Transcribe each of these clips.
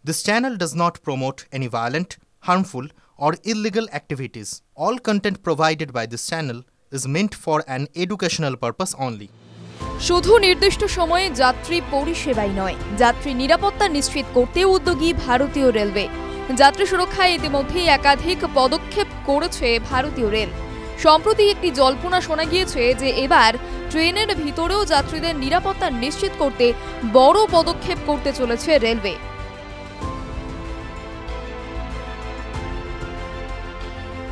This channel does not promote any violent, harmful, or illegal activities. All content provided by this channel is meant for an educational purpose only. শুধু নির্দিষ্ট সময়ে যাত্রী পরিষেবাই নয়, যাত্রী নিরাপত্তা নিশ্চিত করতে উদ্যোগী ভারতীয় রেলওয়ে। যাত্রী সুরক্ষায় ইতিমধ্যেই একাধিক পদক্ষেপ করেছে ভারতীয় রেল। সম্প্রতি একটি জল্পনা শোনা গিয়েছে যে এবার ট্রেনের ভিতরেও যাত্রীদের নিরাপত্তা নিশ্চিত করতে বড় পদক্ষেপ করতে চলেছে রেলওয়ে।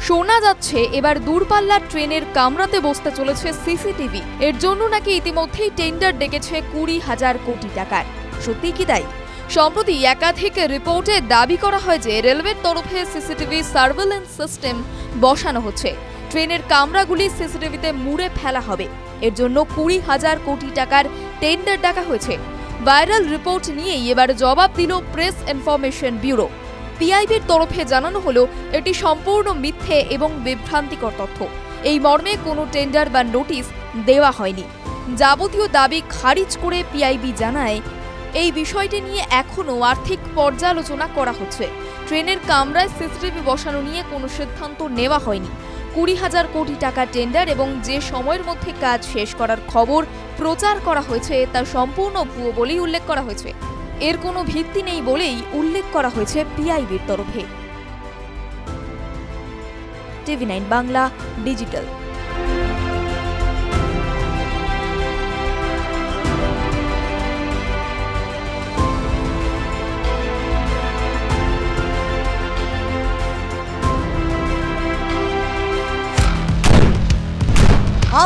শোনা যাচ্ছে এবার দূরপাল্লার ট্রেনের কামরাতে বসতে চলেছে সিসিটিভি। এর জন্য নাকি ইতিমধ্যেই টেন্ডার ডেকেছে 20,000 কোটি টাকার। সত্যি কি তাই? সম্প্রতি একাধিক রিপোর্টে দাবি করা হয় যে রেলওয়ের তরফে সিসিটিভি সার্ভেলেন্স সিস্টেম বসানো হচ্ছে। ট্রেনের কামরাগুলি সিসিটিভিতে মুড়ে ফেলা হবে। এর জন্য 20,000 কোটি টাকার টেন্ডার ডাকা হয়েছে। ভাইরাল রিপোর্ট নিয়েই এবার জবাব দিল প্রেস ইনফরমেশন ব্যুরো। পিআইবির তরফে জানানো হলো এটি সম্পূর্ণ মিথ্যে এবং বিভ্রান্তিকর তথ্য। এই মর্মে কোনো টেন্ডার বা নোটিশ দেওয়া হয়নি। যাবতীয় দাবি খারিজ করে পিআইবি জানায় এই বিষয়টি নিয়ে এখনও আর্থিক পর্যালোচনা করা হচ্ছে। ট্রেনের কামরায় সিসিটিভি বসানো নিয়ে কোনো সিদ্ধান্ত নেওয়া হয়নি। 20,000 কোটি টাকা টেন্ডার এবং যে সময়ের মধ্যে কাজ শেষ করার খবর প্রচার করা হয়েছে তা সম্পূর্ণ ভুয়ো বলেই উল্লেখ করা হয়েছে। এর কোনো ভিত্তি নেই বলেই উল্লেখ করা হয়েছে পিআইবির তরফে। TV9 Bangla digital.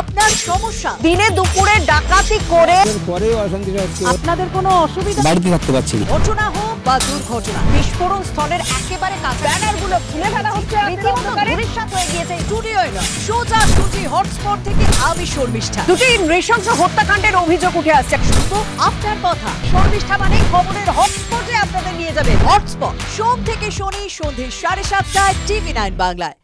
আপনার সমস্যা দিনে দুপুরে ডাকাতি করে আপনাদের কোনো অসুবিধা বাড়িতে থাকতে পারছি না, ঘটনা হোক বা দুর্ঘটনা, বিস্ফোরণ স্থলের একেবারে কাছে ব্যানারগুলো খুলে ফেলা হচ্ছে, রীতিমতো ভবিষ্যৎ হয়ে গিয়েছে। স্টুডিওয় নয়, সোজাসুজি হটস্পট থেকে আমি শর্মিষ্ঠা। দুটি নৃশংস হত্যাকাণ্ডের অভিযোগ উঠে আসছে। শুধু আপনার কথা, শর্মিষ্ঠা মানে খবরের হটস্পটে আপনাদের নিয়ে যাবে। হটস্পট সোম থেকে শনি সন্ধ্যে 7:30টায় TV9 বাংলায়।